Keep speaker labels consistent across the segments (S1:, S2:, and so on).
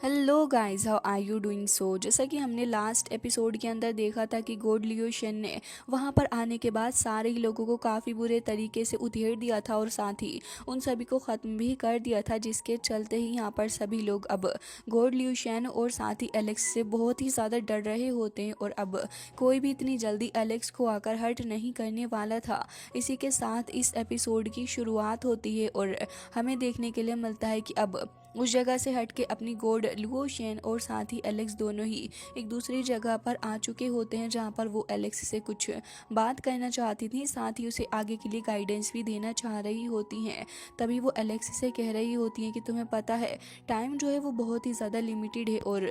S1: Hello guys, how are you doing? So जैसा कि हमने लास्ट एपिसोड के अंदर देखा था कि गॉड लियो शेन ने वहां पर आने के बाद सारे ही लोगों को काफ़ी बुरे तरीके से उधेड़ दिया था और साथ ही उन सभी को ख़त्म भी कर दिया था, जिसके चलते ही यहाँ पर सभी लोग अब गॉड लियो शेन और साथ ही एलेक्स से बहुत ही ज़्यादा डर रहे होते हैं और अब कोई भी इतनी जल्दी एलेक्स को आकर हर्ट नहीं करने वाला था। इसी के साथ इस एपिसोड की शुरुआत होती है और हमें देखने के लिए मिलता है कि अब उस जगह से हट के अपनी गॉड लुओ शेन और साथ ही एलेक्स दोनों ही एक दूसरी जगह पर आ चुके होते हैं, जहां पर वो एलेक्स से कुछ बात करना चाहती थी, साथ ही उसे आगे के लिए गाइडेंस भी देना चाह रही होती हैं। तभी वो एलेक्स से कह रही होती हैं कि तुम्हें पता है टाइम जो है वो बहुत ही ज़्यादा लिमिटेड है और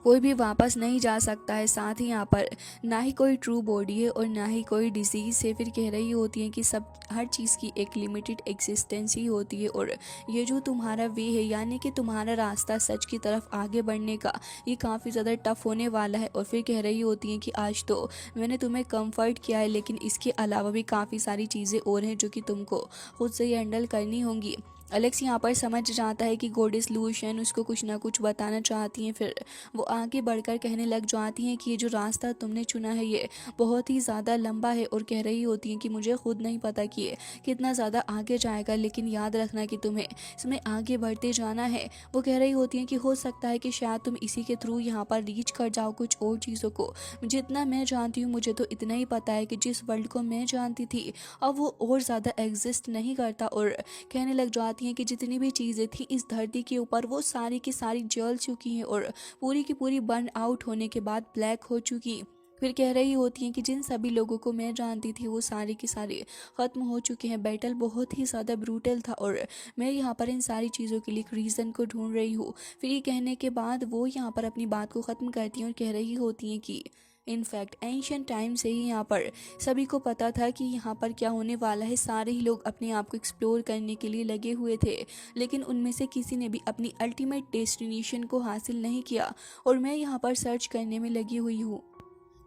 S1: कोई भी वापस नहीं जा सकता है। साथ ही यहाँ पर ना ही कोई ट्रू बॉडी है और ना ही कोई डिजीज़ है। फिर कह रही होती है कि सब हर चीज़ की एक लिमिटेड एग्जिस्टेंस ही होती है और ये जो तुम्हारा वे है, यानी कि तुम्हारा रास्ता सच की तरफ आगे बढ़ने का, ये काफ़ी ज़्यादा टफ होने वाला है। और फिर कह रही होती हैं कि आज तो मैंने तुम्हें कंफर्ट किया है, लेकिन इसके अलावा भी काफ़ी सारी चीज़ें और हैं जो कि तुमको खुद से ही हैंडल करनी होंगी। एलेक्स यहाँ पर समझ जाता है कि गॉडेस लुशियन उसको कुछ ना कुछ बताना चाहती हैं। फिर वो आगे बढ़कर कहने लग जाती हैं कि ये जो रास्ता तुमने चुना है ये बहुत ही ज़्यादा लंबा है, और कह रही होती हैं कि मुझे खुद नहीं पता कि ये कितना ज़्यादा आगे जाएगा, लेकिन याद रखना कि तुम्हें इसमें आगे बढ़ते जाना है। वो कह रही होती हैं कि हो सकता है कि शायद तुम इसी के थ्रू यहाँ पर रीच कर जाओ कुछ और चीज़ों को। जितना मैं जानती हूँ मुझे तो इतना ही पता है कि जिस वर्ल्ड को मैं जानती थी अब वो और ज़्यादा एग्जिस्ट नहीं करता। और कहने लग जाती हैं कि जितनी भी चीज़ें थी इस धरती के ऊपर वो सारी की सारी जल चुकी हैं और पूरी की पूरी बर्न आउट होने के बाद ब्लैक हो चुकी। फिर कह रही होती हैं कि जिन सभी लोगों को मैं जानती थी वो सारे के सारे ख़त्म हो चुके हैं। बैटल बहुत ही ज़्यादा ब्रूटल था और मैं यहाँ पर इन सारी चीज़ों के लिए एक रीज़न को ढूंढ रही हूँ। फिर ये कहने के बाद वो यहाँ पर अपनी बात को ख़त्म करती हैं और कह रही होती हैं कि इनफैक्ट एंशियंट टाइम से ही यहाँ पर सभी को पता था कि यहाँ पर क्या होने वाला है। सारे ही लोग अपने आप को एक्सप्लोर करने के लिए लगे हुए थे, लेकिन उनमें से किसी ने भी अपनी अल्टीमेट डेस्टिनेशन को हासिल नहीं किया। और मैं यहाँ पर सर्च करने में लगी हुई हूँ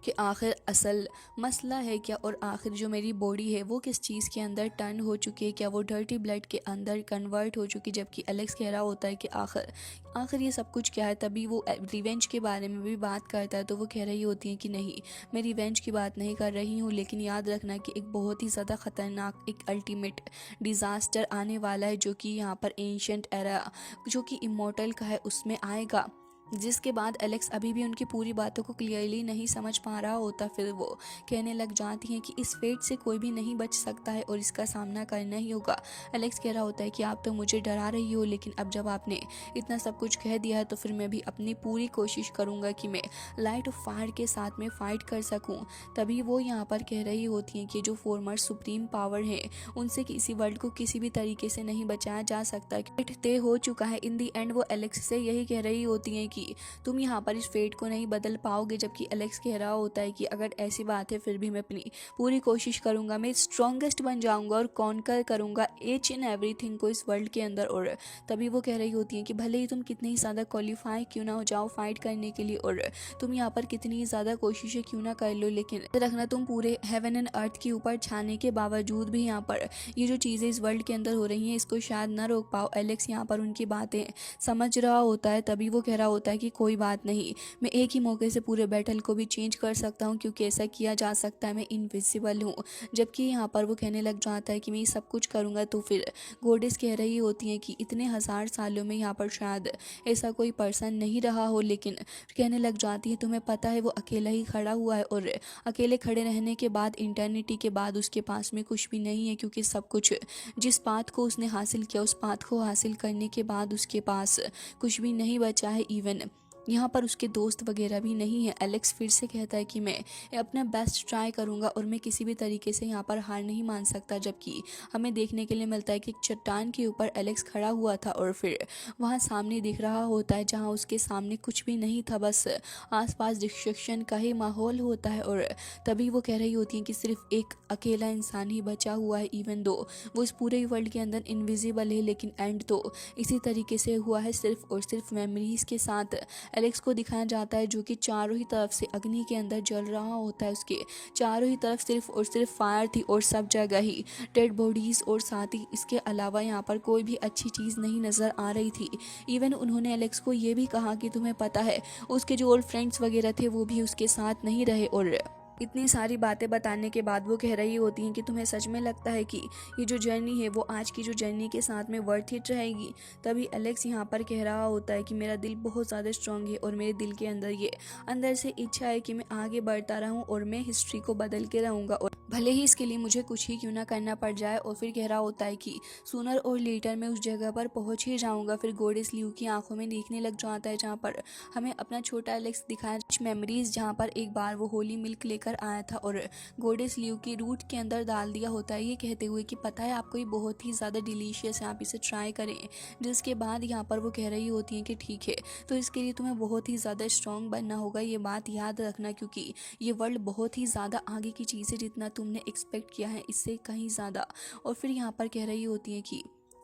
S1: कि आखिर असल मसला है क्या, और आखिर जो मेरी बॉडी है वो किस चीज़ के अंदर टर्न हो चुकी है, क्या वो डर्टी ब्लड के अंदर कन्वर्ट हो चुकी। जबकि एलेक्स कह रहा होता है कि आखिर आखिर ये सब कुछ क्या है। तभी वो रिवेंज के बारे में भी बात करता है, तो वो कह रही होती है कि नहीं, मैं रिवेंज की बात नहीं कर रही हूँ, लेकिन याद रखना कि एक बहुत ही ज़्यादा ख़तरनाक एक अल्टीमेट डिज़ास्टर आने वाला है, जो कि यहाँ पर एंशियंट एरा जो कि इमॉर्टल का है उसमें आएगा। जिसके बाद एलेक्स अभी भी उनकी पूरी बातों को क्लियरली नहीं समझ पा रहा होता। फिर वो कहने लग जाती हैं कि इस फेट से कोई भी नहीं बच सकता है और इसका सामना करना ही होगा। एलेक्स कह रहा होता है कि आप तो मुझे डरा रही हो, लेकिन अब जब आपने इतना सब कुछ कह दिया है तो फिर मैं भी अपनी पूरी कोशिश करूँगा कि मैं लाइट ऑफ फायर के साथ में फ़ाइट कर सकूँ। तभी वो यहाँ पर कह रही होती हैं कि जो फॉर्मर सुप्रीम पावर है उनसे किसी वर्ल्ड को किसी भी तरीके से नहीं बचाया जा सकता। तय हो चुका है। इन दी एंड वो एलेक्स से यही कह रही होती हैं कि तुम यहाँ पर इस फेट को नहीं बदल पाओगे। जबकि एलेक्स कह रहा होता है कि अगर ऐसी बात है फिर भी मैं अपनी पूरी कोशिश करूँगा, मैं स्ट्रॉन्गेस्ट बन जाऊँगा और कॉन्कर करूँगा ईच एंड एवरीथिंग को इस वर्ल्ड के अंदर। और तभी वो कह रही होती हैं कि भले ही तुम कितनी ही ज़्यादा क्वालिफाई क्यों ना हो जाओ फाइट करने के लिए, और तुम यहाँ पर कितनी ही ज़्यादा कोशिशें क्यों ना कर लो, लेकिन रखना तुम पूरे हेवन एंड अर्थ के ऊपर छाने के बावजूद भी यहाँ पर ये जो चीज़ें इस वर्ल्ड के अंदर हो रही हैं इसको शायद ना रोक पाओ। एलेक्स यहाँ पर उनकी बातें समझ रहा होता है। तभी वो कह रहा होता है कि कोई बात नहीं, मैं एक ही मौके से पूरे बैटल को भी चेंज कर सकता हूँ, क्योंकि ऐसा किया जा सकता है, मैं इनविजिबल हूँ। जबकि यहाँ पर वो कहने लग जाता है कि मैं ये सब कुछ करूँगा। तो फिर गॉडेस कह रही होती हैं कि इतने हज़ार सालों में यहाँ पर शायद ऐसा कोई पर्सन नहीं रहा हो, लेकिन कहने लग जाती है तुम्हें पता है वो अकेला ही खड़ा हुआ है, और अकेले खड़े रहने के बाद इंटर्निटी के बाद उसके पास में कुछ भी नहीं है, क्योंकि सब कुछ जिस पाथ को उसने हासिल किया उस पाथ को हासिल करने के बाद उसके पास कुछ भी नहीं बचा है। इवन यहाँ पर उसके दोस्त वगैरह भी नहीं है। एलेक्स फिर से कहता है कि मैं अपना बेस्ट ट्राई करूँगा और मैं किसी भी तरीके से यहाँ पर हार नहीं मान सकता। जबकि हमें देखने के लिए मिलता है कि एक चट्टान के ऊपर एलेक्स खड़ा हुआ था और फिर वहाँ सामने दिख रहा होता है जहाँ उसके सामने कुछ भी नहीं था, बस आसपास डिस्ट्रक्शन का ही माहौल होता है। और तभी वो कह रही होती हैं कि सिर्फ एक अकेला इंसान ही बचा हुआ है, इवन दो वो इस पूरे वर्ल्ड के अंदर इनविजिबल है, लेकिन एंड तो इसी तरीके से हुआ है सिर्फ और सिर्फ मेमोरीज के साथ। एलेक्स को दिखाया जाता है जो कि चारों ही तरफ से अग्नि के अंदर जल रहा होता है। उसके चारों ही तरफ सिर्फ और सिर्फ फायर थी और सब जगह ही डेड बॉडीज और साथ ही इसके अलावा यहाँ पर कोई भी अच्छी चीज़ नहीं नज़र आ रही थी। इवन उन्होंने एलेक्स को ये भी कहा कि तुम्हें पता है उसके जो ओल्ड फ्रेंड्स वगैरह थे वो भी उसके साथ नहीं रहे। और इतनी सारी बातें बताने के बाद वो कह रही होती हैं कि तुम्हें सच में लगता है कि ये जो जर्नी है वो आज की जो जर्नी के साथ में वर्थ इट रहेगी। तभी एलेक्स यहाँ पर कह रहा होता है कि मेरा दिल बहुत ज़्यादा स्ट्रांग है और मेरे दिल के अंदर ये अंदर से इच्छा है कि मैं आगे बढ़ता रहूं और मैं हिस्ट्री को बदल के रहूँगा, और भले ही इसके लिए मुझे कुछ ही क्यों ना करना पड़ जाए। और फिर कह रहा होता है कि सूनर और लेटर मैं उस जगह पर पहुंच ही जाऊंगा। फिर गॉडेस ल्यू की आंखों में देखने लग जाता है जहाँ पर हमें अपना छोटा एलेक्स दिखाया, कुछ मेमोरीज जहाँ पर एक बार वो होली मिल्क लेकर आया था और गॉडेस ल्यू की रूट के अंदर डाल दिया होता है, ये कहते हुए कि पता है आपको ये बहुत ही ज़्यादा डिलीशियस है, आप इसे ट्राई करें। जिसके बाद यहाँ पर वो कह रही होती हैं कि ठीक है, तो इसके लिए तुम्हें बहुत ही ज़्यादा स्ट्रॉन्ग बनना होगा, ये बात याद रखना, क्योंकि ये वर्ल्ड बहुत ही ज़्यादा आगे की चीज़ है, जितना तुमने एक्सपेक्ट किया है इससे कहीं ज़्यादा। और फिर यहाँ पर कह रही होती हैं कि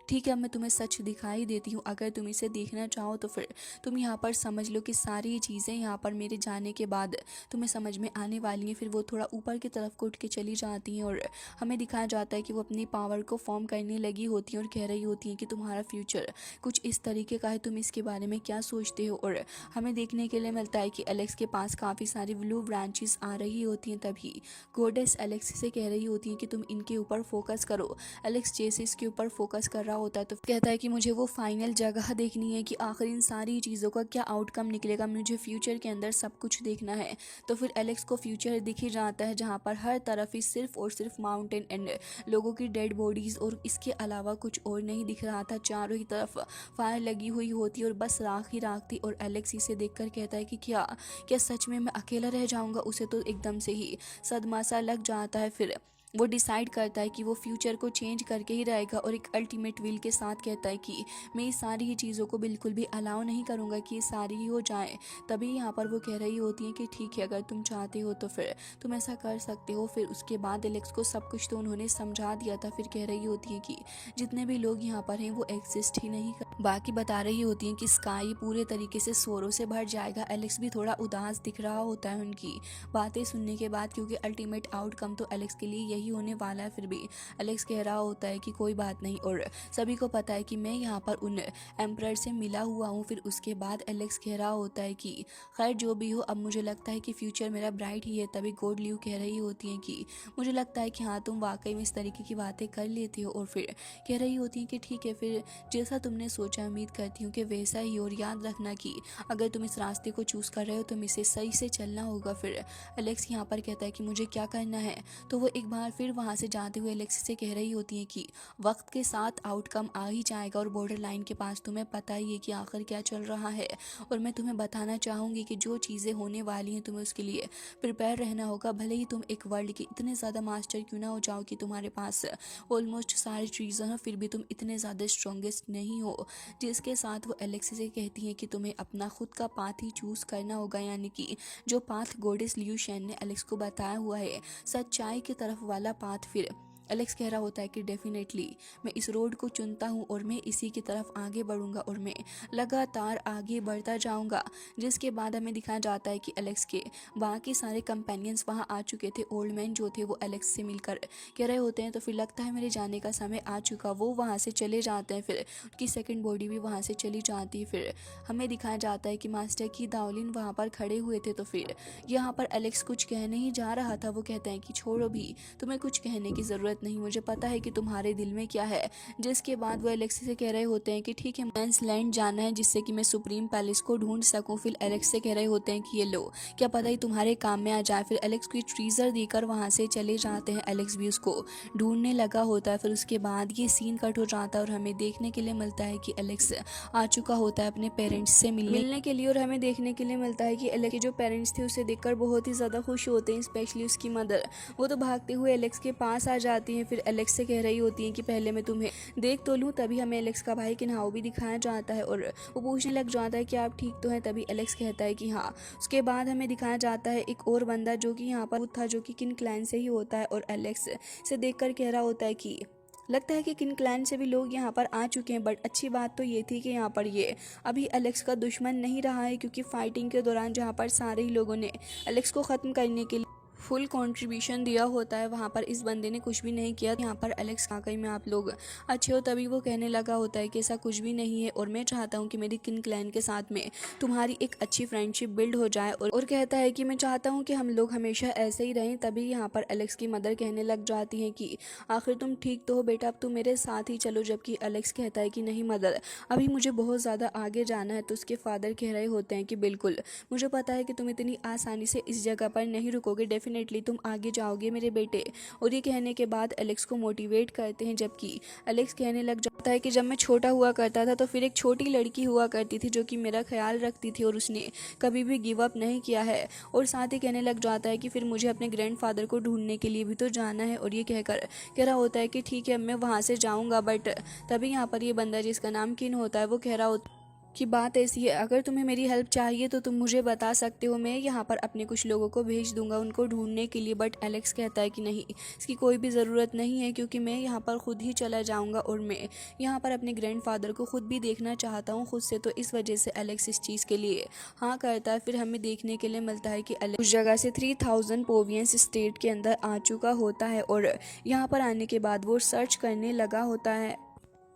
S1: ठीक है, अब मैं तुम्हें सच दिखाई देती हूँ, अगर तुम इसे देखना चाहो तो फिर तुम यहाँ पर समझ लो कि सारी चीज़ें यहाँ पर मेरे जाने के बाद तुम्हें समझ में आने वाली हैं। फिर वो थोड़ा ऊपर की तरफ को उठ के चली जाती हैं और हमें दिखाया जाता है कि वो अपनी पावर को फॉर्म करने लगी होती हैं और कह रही होती हैं कि तुम्हारा फ्यूचर कुछ इस तरीके का है, तुम इसके बारे में क्या सोचते हो। और हमें देखने के लिए मिलता है कि एलेक्स के पास काफ़ी सारी ब्लू ब्रांचेस आ रही होती हैं। तभी गॉडेस एलेक्स से कह रही होती हैं कि तुम इनके ऊपर फोकस करो। एलेक्स जैसे इसके ऊपर फोकस कर रहा होता है तो कहता है कि मुझे वो फाइनल जगह देखनी है कि आखिर इन सारी चीज़ों का क्या आउटकम निकलेगा, मुझे फ्यूचर के अंदर सब कुछ देखना है। तो फिर एलेक्स को फ्यूचर दिख ही जाता है जहाँ पर हर तरफ ही सिर्फ और सिर्फ माउंटेन एंड लोगों की डेड बॉडीज, और इसके अलावा कुछ और नहीं दिख रहा था। चारों ही तरफ फायर लगी हुई होती और बस राख ही राख थी। और एलेक्स इसे देखकर कहता है कि क्या क्या सच में मैं अकेला रह जाऊंगा। उसे तो एकदम से ही सदमा सा लग जाता है। फिर वो डिसाइड करता है कि वो फ्यूचर को चेंज करके ही रहेगा और एक अल्टीमेट विल के साथ कहता है कि मैं ये सारी ही चीज़ों को बिल्कुल भी अलाउ नहीं करूँगा कि ये सारी ही हो जाए। तभी यहाँ पर वो कह रही होती हैं कि ठीक है, अगर तुम चाहते हो तो फिर तुम ऐसा कर सकते हो। फिर उसके बाद एलेक्स को सब कुछ तो उन्होंने समझा दिया था। फिर कह रही होती हैं कि जितने भी लोग यहाँ पर हैं वो एग्जिस्ट ही नहीं कर, बाकी बता रही होती हैं कि स्काई पूरे तरीके से शोरों से भर जाएगा। एलेक्स भी थोड़ा उदास दिख रहा होता है उनकी बातें सुनने के बाद, क्योंकि अल्टीमेट आउटकम तो एलेक्स के लिए यही होने वाला है। फिर भी एलेक्स कह रहा होता है कि कोई बात नहीं, और सभी को पता है कि मैं यहाँ पर उन एम्परर से मिला हुआ हूँ। फिर उसके बाद एलेक्स कह रहा होता है कि खैर जो भी हो, अब मुझे लगता है कि फ्यूचर मेरा ब्राइट ही है। तभी गॉड ल्यू कह रही होती हैं कि मुझे लगता है कि हाँ, तुम वाकई में इस तरीके की बातें कर लेती हो। और फिर कह रही होती हैं कि ठीक है, फिर जैसा तुमने सोचा उम्मीद करती हूँ कि वैसा ही। और याद रखना कि अगर तुम इस रास्ते को चूज़ कर रहे हो तो इसे सही से चलना होगा। फिर एलेक्स यहाँ पर कहता है कि मुझे क्या करना है। तो वो एक बार फिर वहाँ से जाते हुए एलेक्स से कह रही होती हैं कि वक्त के साथ आउटकम आ ही जाएगा और बॉर्डर लाइन के पास तुम्हें पता ही है कि आखिर क्या चल रहा है। और मैं तुम्हें बताना चाहूँगी कि जो चीज़ें होने वाली हैं तुम्हें उसके लिए प्रिपेयर रहना होगा। भले ही तुम एक वर्ल्ड के इतने ज़्यादा मास्टर क्यों ना हो जाओ कि तुम्हारे पास ऑलमोस्ट सारी चीज़ें हैं, फिर भी तुम इतने ज़्यादा स्ट्रॉन्गेस्ट नहीं हो। जिसके साथ वो एलेक्स से कहती हैं कि तुम्हें अपना खुद का पाथ ही चूज़ करना होगा, यानी कि जो पाथ गॉडेस ल्यू शेन ने एलेक्स को बताया हुआ है, सच्चाई की तरफ वाला पाथ। फिर एलेक्स कह रहा होता है कि डेफिनेटली मैं इस रोड को चुनता हूँ और मैं इसी की तरफ आगे बढ़ूंगा और मैं लगातार आगे बढ़ता जाऊंगा। जिसके बाद हमें दिखाया जाता है कि एलेक्स के बाकी सारे कंपेनियंस वहाँ आ चुके थे। ओल्ड मैन जो थे वो एलेक्स से मिलकर कह रहे होते हैं तो फिर लगता है मेरे जाने का समय आ चुका। वो वहाँ से चले जाते हैं, फिर उनकी सेकेंड बॉडी भी वहाँ से चली जाती है। फिर हमें दिखाया जाता है कि मास्टर की दाओलिन वहाँ पर खड़े हुए थे। तो फिर यहाँ पर एलेक्स कुछ कहने ही जा रहा था, वो कहते हैं कि छोड़ो भी, तुम्हें कुछ कहने की ज़रूरत नहीं, मुझे पता है कि तुम्हारे दिल में क्या है। जिसके बाद वो एलेक्स से कह रहे होते हैं कि ठीक है, मैंस लैंड जाना है जिससे कि मैं सुप्रीम पैलेस को ढूंढ सकूं। फिर एलेक्स से कह रहे होते हैं कि ये लो, क्या पता ही तुम्हारे काम में आ जाए। फिर एलेक्स को ट्रीजर देकर वहां से चले जाते हैं। एलेक्स भी उसको ढूंढने लगा होता है। फिर उसके बाद ये सीन कट हो जाता है और हमें देखने के लिए मिलता है कि एलेक्स आ चुका होता है अपने पेरेंट्स से मिलने के लिए। और हमें देखने के लिए मिलता है कि एलेक्स के जो पेरेंट्स थे उसे देखकर बहुत ही ज़्यादा खुश होते हैं, स्पेशली उसकी मदर। वो तो भागते हुए एलेक्स के पास आ जाती हैं। फिर एलेक्स से कह रही होती हैं कि पहले मैं तुम्हें देख तो लूँ। तभी हमें एलेक्स का भाई किन्हाओ भी दिखाया जाता है और वो पूछने लग जाता है कि आप ठीक तो हैं। तभी एलेक्स कहता है कि हाँ। उसके बाद हमें दिखाया जाता है एक और बंदा जो कि यहाँ पर था, जो कि किन क्लैन से ही होता है और एलेक्स से देखकर कह रहा होता है कि लगता है कि किन क्लैन से भी लोग यहाँ पर आ चुके हैं, बट अच्छी बात तो ये थी कि यहाँ पर ये अभी एलेक्स का दुश्मन नहीं रहा है, क्योंकि फाइटिंग के दौरान जहाँ पर सारे ही लोगों ने एलेक्स को ख़त्म करने के लिए फुल कंट्रीब्यूशन दिया होता है, वहाँ पर इस बंदे ने कुछ भी नहीं किया। यहाँ पर एलेक्स वाकई में आप लोग अच्छे हो, तभी वो कहने लगा होता है कि ऐसा कुछ भी नहीं है और मैं चाहता हूँ कि मेरी किन क्लैन के साथ में तुम्हारी एक अच्छी फ्रेंडशिप बिल्ड हो जाए, और कहता है कि मैं चाहता हूँ कि हम लोग हमेशा ऐसे ही रहें। तभी यहाँ पर एलेक्स की मदर कहने लग जाती है कि आखिर तुम ठीक तो हो बेटा, अब तुम मेरे साथ ही चलो। जबकि एलेक्स कहता है कि नहीं मदर, अभी मुझे बहुत ज़्यादा आगे जाना है। तो उसके फादर कह रहे होते हैं कि बिल्कुल, मुझे पता है कि तुम इतनी आसानी से इस जगह पर नहीं रुकोगे, डेफिनेटली तुम आगे जाओगे मेरे बेटे। और ये कहने के बाद एलेक्स को मोटिवेट करते हैं, जबकि एलेक्स कहने लग जाता है कि जब मैं छोटा हुआ करता था तो फिर एक छोटी लड़की हुआ करती थी जो कि मेरा ख्याल रखती थी और उसने कभी भी गिव अप नहीं किया है। और साथ ही कहने लग जाता है कि फिर मुझे अपने ग्रैंडफादर को ढूंढने के लिए भी तो जाना है। और ये कहकर कह रहा होता है कि ठीक है मैं वहाँ से जाऊँगा, बट तभी यहाँ पर ये बंदा जिसका नाम किन होता है वो कह रहा होता कि बात ऐसी है, अगर तुम्हें मेरी हेल्प चाहिए तो तुम मुझे बता सकते हो, मैं यहाँ पर अपने कुछ लोगों को भेज दूंगा उनको ढूंढने के लिए। बट एलेक्स कहता है कि नहीं, इसकी कोई भी ज़रूरत नहीं है, क्योंकि मैं यहाँ पर खुद ही चला जाऊँगा और मैं यहाँ पर अपने ग्रैंडफादर को खुद भी देखना चाहता हूँ खुद से। तो इस वजह से एलेक्स इस चीज़ के लिए हाँ करता है। फिर हमें देखने के लिए मिलता है कि एलेक्स उस जगह से 3000 पोवियंस स्टेट के अंदर आ चुका होता है, और यहाँ पर आने के बाद वो सर्च करने लगा होता है।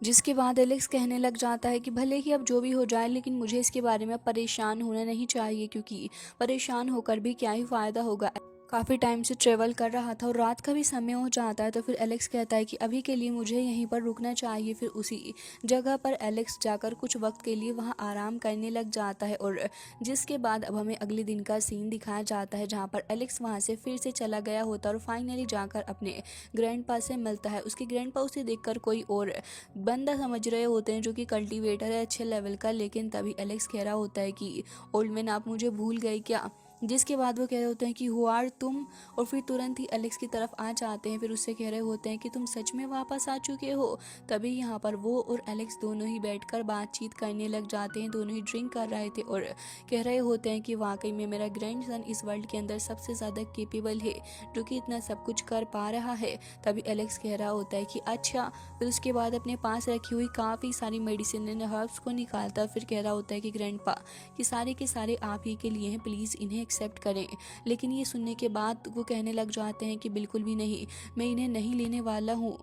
S1: जिसके बाद एलेक्स कहने लग जाता है कि भले ही अब जो भी हो जाए, लेकिन मुझे इसके बारे में परेशान होना नहीं चाहिए, क्योंकि परेशान होकर भी क्या ही फ़ायदा होगा। काफ़ी टाइम से ट्रेवल कर रहा था और रात का भी समय हो जाता है। तो फिर एलेक्स कहता है कि अभी के लिए मुझे यहीं पर रुकना चाहिए। फिर उसी जगह पर एलेक्स जाकर कुछ वक्त के लिए वहां आराम करने लग जाता है, और जिसके बाद अब हमें अगले दिन का सीन दिखाया जाता है, जहां पर एलेक्स वहां से फिर से चला गया होता है और फाइनली जाकर अपने ग्रैंडपा से मिलता है। उसके ग्रैंडपा उसे देखकर कोई और बंदा समझ रहे होते हैं जो कि कल्टीवेटर है अच्छे लेवल का, लेकिन तभी एलेक्स कह रहा होता है कि ओल्ड मैन आप मुझे भूल गए क्या। जिसके बाद वो कह रहे होते हैं कि हु आर तुम, और फिर तुरंत ही एलेक्स की तरफ आ जाते हैं। फिर उससे कह रहे होते हैं कि तुम सच में वापस आ चुके हो। तभी यहाँ पर वो और एलेक्स दोनों ही बैठकर बातचीत करने लग जाते हैं। दोनों ही ड्रिंक कर रहे थे और कह रहे होते हैं कि वाकई में मेरा ग्रैंडसन इस वर्ल्ड के अंदर सबसे ज़्यादा केपेबल है, जो कि इतना सब कुछ कर पा रहा है। तभी एलेक्स कह रहा होता है कि अच्छा। फिर उसके बाद अपने पास रखी हुई काफ़ी सारी मेडिसिन एंड हर्ब्स को निकालता है। फिर कह रहा होता है कि ग्रैंडपा कि सारे के सारे आप ही के लिए हैं, प्लीज़ इन्हें एक्सेप्ट करें। लेकिन ये सुनने के बाद वो कहने लग जाते हैं कि बिल्कुल भी नहीं, मैं इन्हें नहीं लेने वाला हूँ,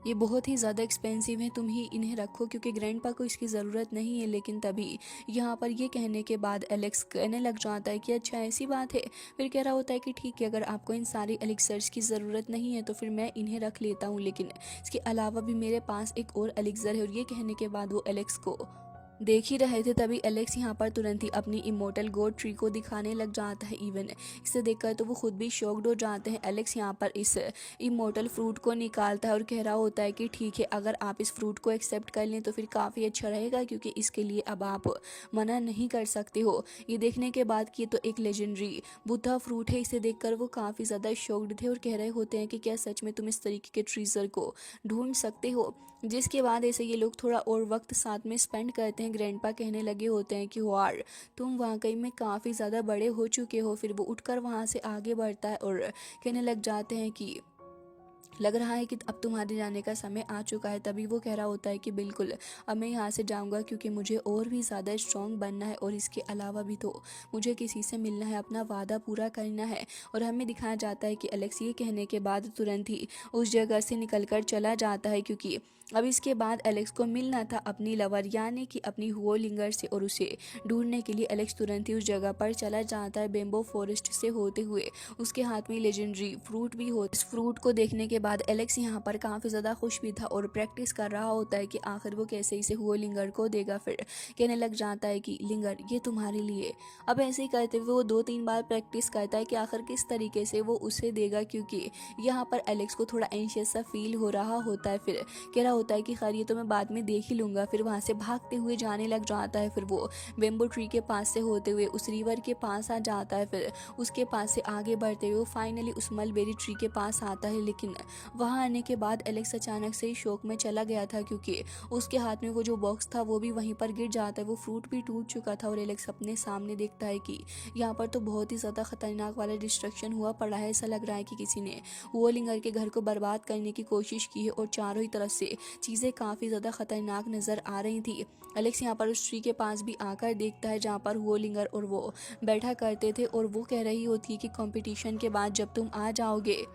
S1: ये बहुत ही ज़्यादा एक्सपेंसिव है, तुम ही इन्हें रखो, क्योंकि ग्रैंडपा को इसकी ज़रूरत नहीं है। लेकिन तभी यहाँ पर ये कहने के बाद एलेक्स कहने लग जाता है कि अच्छा ऐसी बात है। फिर कह रहा होता है कि ठीक है, अगर आपको इन सारी एलिक्सर्स की ज़रूरत नहीं है तो फिर मैं इन्हें रख लेता हूँ, लेकिन इसके अलावा भी मेरे पास एक और एलिक्सर है। और ये कहने के बाद वो एलेक्स को देख ही रहे थे, तभी एलेक्स यहाँ पर तुरंत ही अपनी इमोर्टल गोड ट्री को दिखाने लग जाता है। इवन इसे देखकर तो वो खुद भी शॉक्ड हो जाते हैं। एलेक्स यहाँ पर इस इमोर्टल फ्रूट को निकालता है और कह रहा होता है कि ठीक है, अगर आप इस फ्रूट को एक्सेप्ट कर लें तो फिर काफ़ी अच्छा रहेगा, क्योंकि इसके लिए अब आप मना नहीं कर सकते हो। ये देखने के बाद कि ये तो एक लेजेंडरी बुद्धा फ्रूट है, इसे देखकर वो काफ़ी ज़्यादा शॉक्ड थे और कह रहे होते हैं कि क्या सच में तुम इस तरीके के ट्रीजर को ढूंढ सकते हो। जिसके बाद ऐसे ये लोग थोड़ा और वक्त साथ में स्पेंड करते हैं। ग्रैंडपा कहने लगे होते हैं कि वार, तुम वाकई में काफ़ी ज़्यादा बड़े हो चुके हो। फिर वो उठकर वहाँ से आगे बढ़ता है और कहने लग जाते हैं कि लग रहा है कि अब तुम्हारे जाने का समय आ चुका है। तभी वो कह रहा होता है कि बिल्कुल, अब मैं यहाँ से जाऊँगा, क्योंकि मुझे और भी ज़्यादा स्ट्रॉन्ग बनना है और इसके अलावा भी तो मुझे किसी से मिलना है, अपना वादा पूरा करना है। और हमें दिखाया जाता है कि एलेक्स ये कहने के बाद तुरंत ही उस जगह से निकलकर चला जाता है, क्योंकि अब इसके बाद एलेक्स को मिलना था अपनी लवर यानी कि अपनी हुओ लिंगर से, और उसे ढूंढने के लिए एलेक्स तुरंत ही उस जगह पर चला जाता है। बेम्बो फॉरेस्ट से होते हुए उसके हाथ में लेजेंडरी फ्रूट भी हो। इस फ्रूट को देखने के बाद एलेक्स यहाँ पर काफ़ी ज़्यादा खुश भी था और प्रैक्टिस कर रहा होता है कि आखिर वो कैसे इसे हुओ लिंगर को देगा। फिर कहने लग जाता है कि लिंगर ये तुम्हारे लिए। अब ऐसे ही करते हुए वो 2-3 बार प्रैक्टिस करता है कि आखिर किस तरीके से वो उसे देगा, क्योंकि यहाँ पर एलेक्स को थोड़ा एंशियस सा फील हो रहा होता है। फिर कह रहा होता है कि खैर ये तो मैं बाद में देख ही लूँगा। फिर वहाँ से भागते हुए जाने लग जाता है। फिर वो बेम्बो ट्री के पास से होते हुए उस रिवर के पास आ जाता है। फिर उसके पास से आगे बढ़ते हुए वो फाइनली उस मलबेरी ट्री के पास आता है, लेकिन वहाँ आने के बाद एलेक्स अचानक से शौक में चला गया था, क्योंकि उसके हाथ में वो जो बॉक्स था वो भी वहीं पर गिर जाता है। वो फ्रूट भी टूट चुका था और एलेक्स अपने सामने देखता है कि यहाँ पर तो बहुत ही ज़्यादा खतरनाक वाला डिस्ट्रक्शन हुआ पड़ा है। ऐसा लग रहा है कि किसी ने वोलिंगर के घर को बर्बाद करने की कोशिश की है और चारों ही तरफ से चीज़ें काफ़ी ज़्यादा खतरनाक नज़र आ रही थी। एलेक्स यहाँ पर उस ट्री के पास भी आकर देखता है जहाँ पर वोलिंगर और वो बैठा करते थे, और वो कह रही होती है कि कंपटीशन के बाद जब तुम आ जाओगे,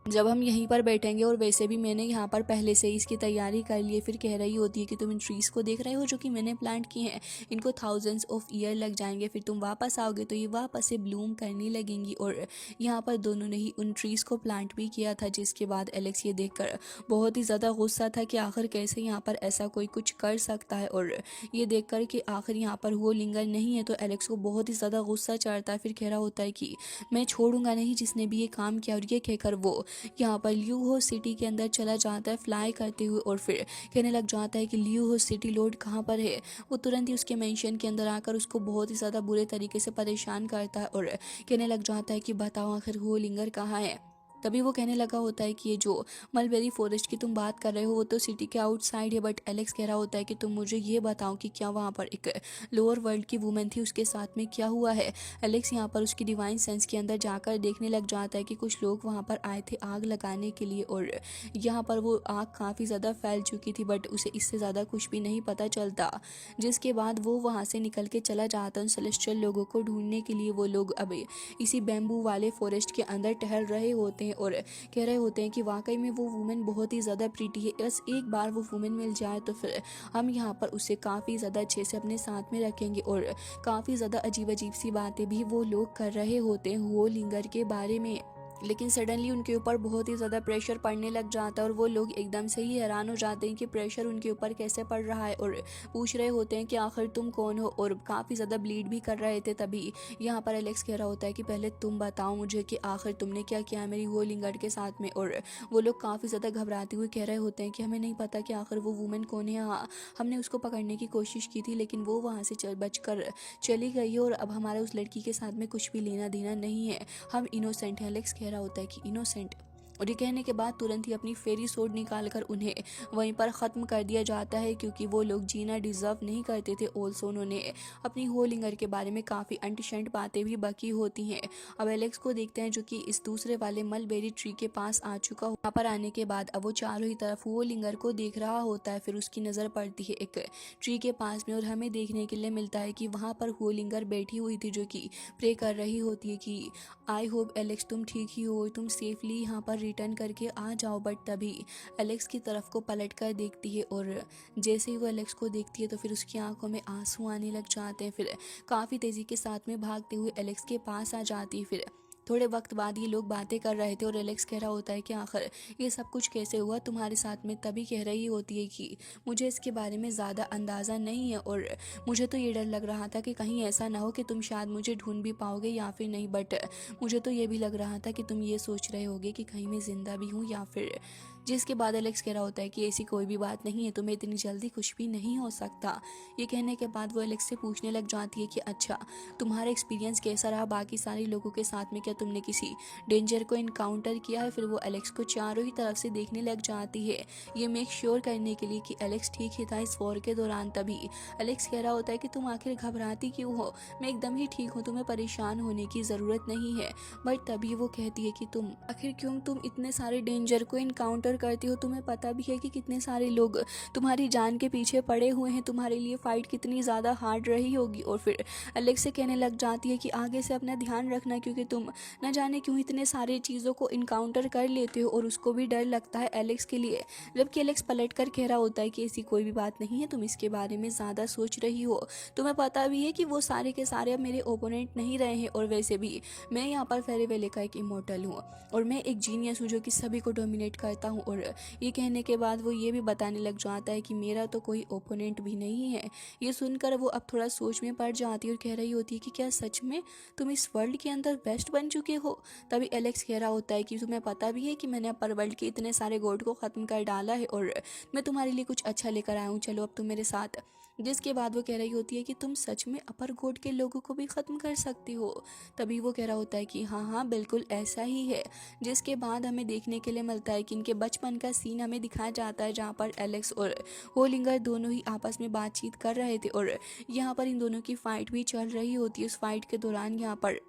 S1: जब हम यहीं पर बैठेंगे, और वैसे भी मैंने यहाँ पर पहले से ही इसकी तैयारी कर ली है। फिर कह रही होती है कि तुम इन ट्रीज़ को देख रहे हो जो कि मैंने प्लांट किए हैं, इनको थाउजेंड्स ऑफ ईयर लग जाएंगे, फिर तुम वापस आओगे तो ये वापस से ब्लूम करने लगेंगी। और यहाँ पर दोनों ने ही उन ट्रीज़ को प्लांट भी किया था, जिसके बाद एलेक्स ये देखकर बहुत ही ज़्यादा गुस्सा था कि आखिर कैसे यहाँ पर ऐसा कोई कुछ कर सकता है। और ये देख कर कि आखिर यहाँ पर वो लिंगर नहीं है तो एलेक्स को बहुत ही ज़्यादा गुस्सा चढ़ता है। फिर कह रहा होता है कि मैं छोड़ूंगा नहीं जिसने भी ये काम किया। और ये कहकर वो यहाँ पर ल्यू हो सिटी के अंदर चला जाता है फ्लाई करते हुए, और फिर कहने लग जाता है कि ल्यू हो सिटी लॉर्ड कहाँ पर है। वो तुरंत ही उसके मेंशन के अंदर आकर उसको बहुत ही ज़्यादा बुरे तरीके से परेशान करता है और कहने लग जाता है कि बताओ आखिर वो लिंगर कहाँ है। तभी वो कहने लगा होता है कि ये जो मलबेरी फॉरेस्ट की तुम बात कर रहे हो वो तो सिटी के आउटसाइड है, बट एलेक्स कह रहा होता है कि तुम मुझे ये बताओ कि क्या वहाँ पर एक लोअर वर्ल्ड की वुमेन थी, उसके साथ में क्या हुआ है। एलेक्स यहाँ पर उसकी डिवाइन सेंस के अंदर जाकर देखने लग जाता है कि कुछ लोग वहाँ पर आए थे आग लगाने के लिए, और यहाँ पर वो आग काफ़ी ज़्यादा फैल चुकी थी, बट उसे इससे ज़्यादा कुछ भी नहीं पता चलता। जिसके बाद वो वहाँ से निकल के चला जाता है उन सेलेस्टियल लोगों को ढूंढने के लिए। वो लोग अभी इसी बैम्बू वाले फॉरेस्ट के अंदर टहल रहे होते हैं और कह रहे होते हैं कि वाकई में वो वुमेन बहुत ही ज़्यादा प्रीटी है, बस एक बार वो वुमेन मिल जाए तो फिर हम यहाँ पर उसे काफ़ी ज़्यादा अच्छे से अपने साथ में रखेंगे। और काफ़ी ज़्यादा अजीब अजीब सी बातें भी वो लोग कर रहे होते हैं वो लिंगर के बारे में। लेकिन सडनली उनके ऊपर बहुत ही ज़्यादा प्रेशर पड़ने लग जाता है और वो लोग एकदम से ही हैरान हो जाते हैं कि प्रेशर उनके ऊपर कैसे पड़ रहा है, और पूछ रहे होते हैं कि आखिर तुम कौन हो, और काफ़ी ज़्यादा ब्लीड भी कर रहे थे। तभी यहाँ पर एलेक्स कह रहा होता है कि पहले तुम बताओ मुझे कि आखिर तुमने क्या किया है मेरी वो लिंगर्ड के साथ में। और वो लोग काफ़ी ज़्यादा घबराते हुए कह रहे होते हैं कि हमें नहीं पता कि आखिर वो वुमेन कौन है। हाँ, हमने उसको पकड़ने की कोशिश की थी लेकिन वो वहाँ से बचकर चली गई है, और अब हमारा उस लड़की के साथ में कुछ भी लेना देना नहीं है, हम इनोसेंट हैं। एलेक्स कह रहा होता है कि इनोसेंट, और ये कहने के बाद तुरंत ही अपनी फेरी सोड निकालकर उन्हें वहीं पर ख़त्म कर दिया जाता है, क्योंकि वो लोग जीना डिज़र्व नहीं करते थे। ऑल्सो उन्होंने अपनी होलिंगर के बारे में काफ़ी अंटिशंट बातें भी बकी होती हैं। अब एलेक्स को देखते हैं जो कि इस दूसरे वाले मलबेरी ट्री के पास आ चुका। वहाँ पर आने के बाद अब वो चारों ही तरफ होलिंगर को देख रहा होता है। फिर उसकी नज़र पड़ती है एक ट्री के पास में, और हमें देखने के लिए मिलता है कि वहाँ पर होलिंगर बैठी हुई थी जो कि प्रे कर रही होती है कि आई होप एलेक्स तुम ठीक ही हो, तुम सेफली यहाँ पर रिटर्न करके आ जाओ। बट तभी एलेक्स की तरफ को पलट कर देखती है, और जैसे ही वो एलेक्स को देखती है तो फिर उसकी आंखों में आंसू आने लग जाते हैं। फिर काफ़ी तेज़ी के साथ में भागते हुए एलेक्स के पास आ जाती है। फिर थोड़े वक्त बाद ये लोग बातें कर रहे थे और एलेक्स कह रहा होता है कि आखिर ये सब कुछ कैसे हुआ तुम्हारे साथ में। तभी कह रही होती है कि मुझे इसके बारे में ज़्यादा अंदाज़ा नहीं है, और मुझे तो ये डर लग रहा था कि कहीं ऐसा ना हो कि तुम शायद मुझे ढूंढ भी पाओगे या फिर नहीं, बट मुझे तो ये भी लग रहा था कि तुम ये सोच रहे होगे कि कहीं मैं ज़िंदा भी हूँ या फिर। जिसके बाद एलेक्स कह रहा होता है कि ऐसी कोई भी बात नहीं है, तुम्हें इतनी जल्दी कुछ भी नहीं हो सकता। ये कहने के बाद वो एलेक्स से पूछने लग जाती है कि अच्छा तुम्हारा एक्सपीरियंस कैसा रहा बाकी सारे लोगों के साथ में, क्या तुमने किसी डेंजर को इनकाउंटर किया है। फिर वो एलेक्स को चारों ही तरफ से देखने लग जाती है, ये मेक श्योर करने के लिए कि एलेक्स ठीक ही था इस वॉर के दौरान। तभी एलेक्स कह रहा होता है कि तुम आखिर घबराती क्यों हो, मैं एकदम ही ठीक हूँ, तुम्हें परेशान होने की ज़रूरत नहीं है। बट तभी वो कहती है कि तुम आखिर क्यों तुम इतने सारे डेंजर को इनकाउंटर करती हो, तुम्हें पता भी है कि कितने सारे लोग तुम्हारी जान के पीछे पड़े हुए हैं, तुम्हारे लिए फ़ाइट कितनी ज़्यादा हार्ड रही होगी। और फिर एलेक्स से कहने लग जाती है कि आगे से अपना ध्यान रखना, क्योंकि तुम न जाने क्यों इतने सारे चीज़ों को इनकाउंटर कर लेते हो, और उसको भी डर लगता है एलेक्स के लिए। जबकि एलेक्स पलट कर कह रहा होता है कि ऐसी कोई भी बात नहीं है, तुम इसके बारे में ज़्यादा सोच रही हो, तुम्हें पता भी है कि वो सारे के सारे अब मेरे ओपोनेंट नहीं रहे हैं, और वैसे भी मैं यहाँ पर फेरीवेले का एक इमोर्टल हूँ और मैं एक जीनियस हूँ जो कि सभी को डोमिनेट करता हूँ। और ये कहने के बाद वो ये भी बताने लग जाता है कि मेरा तो कोई ओपोनेंट भी नहीं है। ये सुनकर वो अब थोड़ा सोच में पड़ जाती है और कह रही होती है कि क्या सच में तुम इस वर्ल्ड के अंदर बेस्ट बन चुके हो। तभी एलेक्स कह रहा होता है कि तुम्हें पता भी है कि मैंने अपर वर्ल्ड के इतने सारे गॉड को ख़त्म कर डाला है और मैं तुम्हारे लिए कुछ अच्छा लेकर आया हूँ, चलो अब तुम मेरे साथ जिसके बाद वो कह रही होती है कि तुम सच में अपर कोर्ट के लोगों को भी ख़त्म कर सकती हो। तभी वो कह रहा होता है कि हाँ हाँ बिल्कुल ऐसा ही है। जिसके बाद हमें देखने के लिए मिलता है कि इनके बचपन का सीन हमें दिखाया जाता है, जहाँ पर एलेक्स और होलिंगर दोनों ही आपस में बातचीत कर रहे थे और यहाँ पर इन दोनों की फाइट भी चल रही होती है। उस फाइट के दौरान यहाँ पर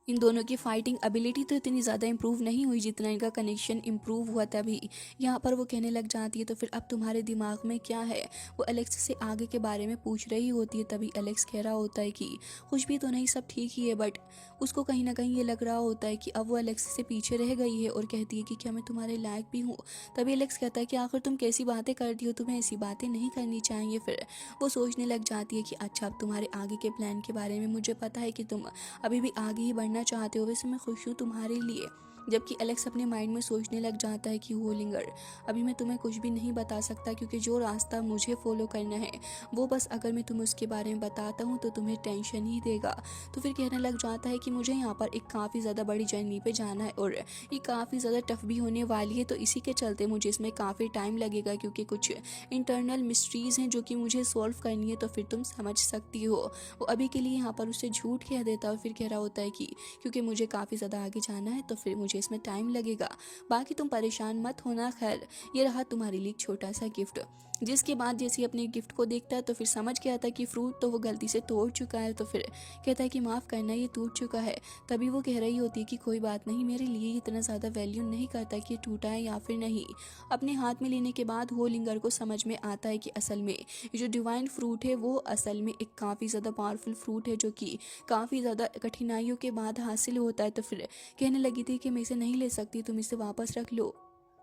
S1: इन दोनों की फाइटिंग एबिलिटी तो इतनी ज़्यादा इंप्रूव नहीं हुई जितना इनका कनेक्शन इंप्रूव हुआ। तभी यहाँ पर वो कहने लग जाती है तो फिर अब तुम्हारे दिमाग में क्या है। वो एलेक्स से आगे के बारे में पूछ रही होती है। तभी एलेक्स कह रहा होता है कि कुछ भी तो नहीं, सब ठीक ही है, बट उसको कहीं ना कहीं ये लग रहा होता है कि अब वो एलेक्स से पीछे रह गई है और कहती है कि क्या मैं तुम्हारे लायक भी हूँ। तभी एलेक्स कहता है कि आखिर तुम कैसी बातें करती हो, तुम्हें ऐसी बातें नहीं करनी चाहिए। फिर वो सोचने लग जाती है कि अच्छा अब तुम्हारे आगे के प्लान के बारे में मुझे पता है कि तुम अभी भी आगे ही बढ़ना चाहते हो, वैसे मैं खुश हूँ तुम्हारे लिए। जबकि एलेक्स अपने माइंड में सोचने लग जाता है कि होलिंगर अभी मैं तुम्हें कुछ भी नहीं बता सकता, क्योंकि जो रास्ता मुझे फॉलो करना है वो बस अगर मैं तुम्हें उसके बारे में बताता हूँ तो तुम्हें टेंशन ही देगा। तो फिर कहने लग जाता है कि मुझे यहाँ पर एक काफ़ी ज़्यादा बड़ी जर्नी पे जाना है और ये काफ़ी ज़्यादा टफ भी होने वाली है, तो इसी के चलते मुझे इसमें काफ़ी टाइम लगेगा, क्योंकि कुछ इंटरनल मिस्ट्रीज़ हैं जो कि मुझे सॉल्व करनी है। तो फिर तुम समझ सकती हो। वो अभी के लिए यहाँ पर उसे झूठ कह देता है और फिर कह रहा होता है कि क्योंकि मुझे काफ़ी ज़्यादा आगे जाना है तो फिर मुझे इसमें टाइम लगेगा, बाकी तुम परेशान मत होना। खैर ये रहा तुम्हारे लिए एक छोटा सा गिफ्ट। जिसके बाद जैसे अपने गिफ्ट को देखता है तो फिर समझ गया था कि फ्रूट तो वो गलती से तोड़ चुका है। तो फिर कहता है कि माफ़ करना, ये टूट चुका है। तभी वो कह रही होती है कि कोई बात नहीं, मेरे लिए इतना ज़्यादा वैल्यू नहीं करता कि ये टूटा है या फिर नहीं। अपने हाथ में लेने के बाद होलिंगर को समझ में आता है कि असल में ये जो डिवाइन फ्रूट है वो असल में एक काफ़ी ज़्यादा पावरफुल फ्रूट है, जो कि काफ़ी ज़्यादा कठिनाइयों के बाद हासिल होता है। तो फिर कहने लगी थी कि मैं इसे नहीं ले सकती, तुम इसे वापस रख लो।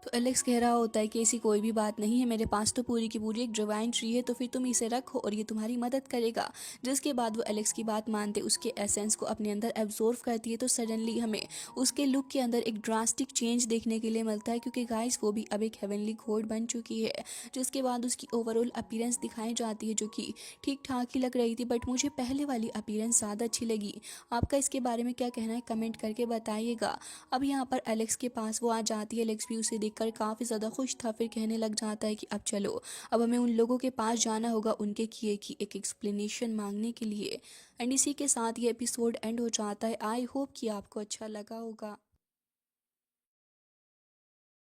S1: तो एलेक्स कह रहा होता है कि ऐसी कोई भी बात नहीं है, मेरे पास तो पूरी की पूरी एक डिवाइन ट्री है, तो फिर तुम इसे रखो और ये तुम्हारी मदद करेगा। जिसके बाद वो एलेक्स की बात मानते उसके एसेंस को अपने अंदर एब्जॉर्व करती है। तो सडनली हमें उसके लुक के अंदर एक ड्रास्टिक चेंज देखने के लिए मिलता है, क्योंकि गाइस वो भी अब एक हेवनली गॉड बन चुकी है। जिसके बाद उसकी ओवरऑल अपीयरेंस दिखाई जाती है, जो कि ठीक ठाक ही लग रही थी, बट मुझे पहले वाली अपीयरेंस ज़्यादा अच्छी लगी। आपका इसके बारे में क्या कहना है, कमेंट करके बताइएगा। अब यहाँ पर एलेक्स के पास वो आ जाती है। एलेक्स भी उसे देखकर काफ़ी ज़्यादा खुश था। फिर कहने लग जाता है कि अब चलो, अब हमें उन लोगों के पास जाना होगा उनके किए की एक एक्सप्लेनेशन मांगने के लिए। एंड इसी के साथ ये एपिसोड एंड हो जाता है। आई होप कि आपको अच्छा लगा होगा।